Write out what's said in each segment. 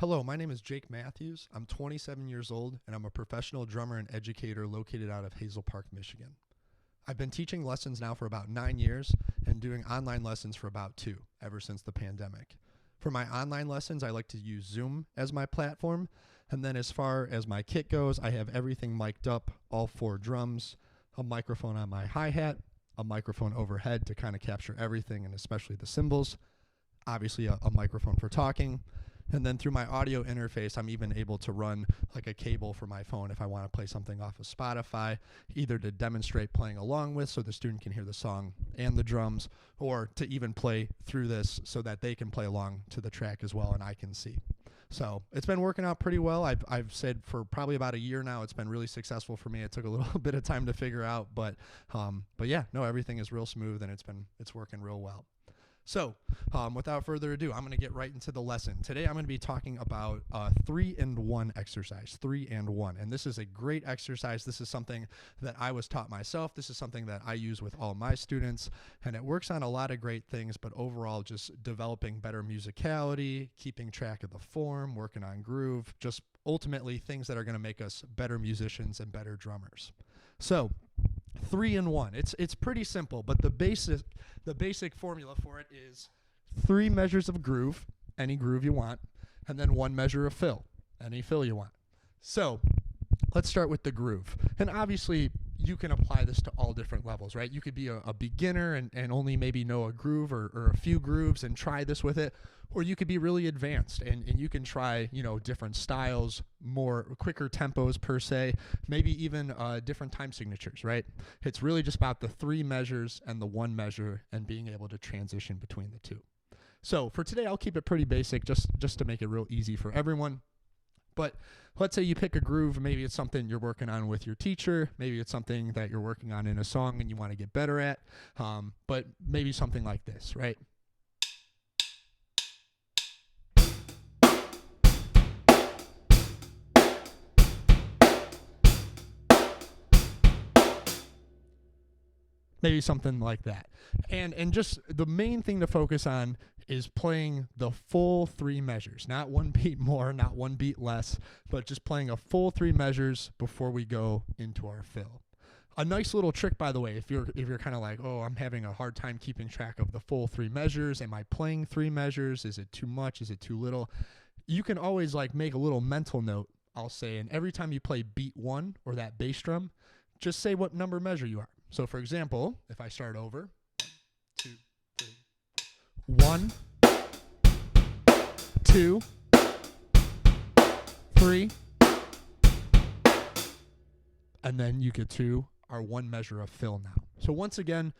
Hello, my name is Jake Matthews. I'm 27 years old and I'm a professional drummer and educator located out of Hazel Park, Michigan. I've been teaching lessons now for about 9 years and doing online lessons for about 2 ever since the pandemic. For my online lessons, I like to use Zoom as my platform. And then as far as my kit goes, I have everything mic'd up, all 4 drums, a microphone on my hi-hat, a microphone overhead to kind of capture everything and especially the cymbals, obviously a microphone for talking. And then through my audio interface, I'm even able to run like a cable for my phone if I want to play something off of Spotify, either to demonstrate playing along with so the student can hear the song and the drums, or to even play through this so that they can play along to the track as well and I can see. So it's been working out pretty well. I've said for probably about a year now, it's been really successful for me. It took a little bit of time to figure out, but yeah, no, everything is real smooth and it's working real well. So, without further ado, I'm going to get right into the lesson. Today, I'm going to be talking about 3-in-1 exercise, 3-and-1. And this is a great exercise. This is something that I was taught myself. This is something that I use with all my students. And it works on a lot of great things, but overall, just developing better musicality, keeping track of the form, working on groove, just ultimately things that are going to make us better musicians and better drummers. So, 3-in-1. It's pretty simple, but the basic formula for it is 3 measures of groove, any groove you want, and then 1 measure of fill, any fill you want. So let's start with the groove. And obviously you can apply this to all different levels, right? You could be a beginner and only maybe know a groove or a few grooves and try this with it. Or you could be really advanced and you can try, different styles, more quicker tempos per se, maybe even different time signatures, right? It's really just about the 3 measures and the 1 measure and being able to transition between the 2. So for today, I'll keep it pretty basic just to make it real easy for everyone. But let's say you pick a groove, maybe it's something you're working on with your teacher, maybe it's something that you're working on in a song and you want to get better at, but maybe something like this, right? Maybe something like that. And just the main thing to focus on is playing the full 3 measures, not 1 beat more, not 1 beat less, but just playing a full 3 measures before we go into our fill. A nice little trick, by the way, if you're kind of like, oh, I'm having a hard time keeping track of the full 3 measures. Am I playing 3 measures? Is it too much? Is it too little? You can always like make a little mental note, I'll say, and every time you play beat 1 or that bass drum, just say what number measure you are. So for example, if I start over, 2, 3, 1, 2, 3, and then you get to our 1 measure of fill now. So once again,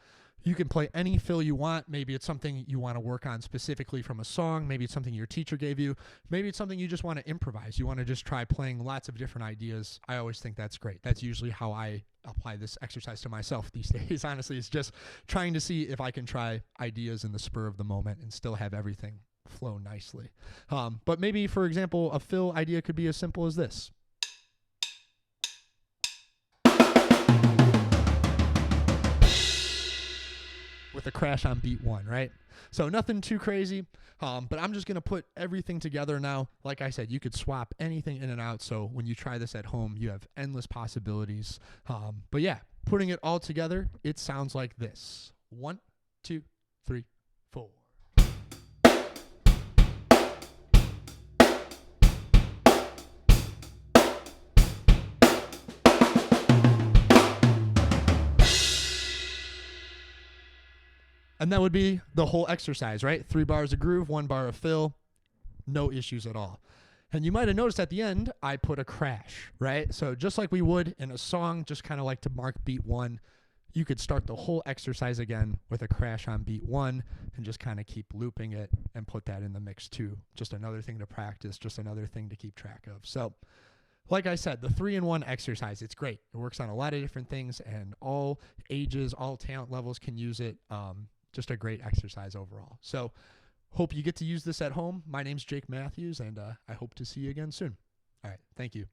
you can play any fill you want. Maybe it's something you want to work on specifically from a song. Maybe it's something your teacher gave you. Maybe it's something you just want to improvise. You want to just try playing lots of different ideas. I always think that's great. That's usually how I apply this exercise to myself these days. Honestly, it's just trying to see if I can try ideas in the spur of the moment and still have everything flow nicely. But maybe, for example, a fill idea could be as simple as this. With a crash on beat 1, right? So nothing too crazy, but I'm just going to put everything together now. Like I said, you could swap anything in and out, so when you try this at home, you have endless possibilities. But yeah, putting it all together, it sounds like this. 1, 2, 3, 4. And that would be the whole exercise, right? 3 bars of groove, 1 bar of fill, no issues at all. And you might have noticed at the end, I put a crash, right? So just like we would in a song, just kind of like to mark beat 1, you could start the whole exercise again with a crash on beat 1 and just kind of keep looping it and put that in the mix too. Just another thing to practice, just another thing to keep track of. So like I said, the 3-in-1 exercise, it's great. It works on a lot of different things and all ages, all talent levels can use it. Just a great exercise overall. So hope you get to use this at home. My name's Jake Matthews, and I hope to see you again soon. All right. Thank you.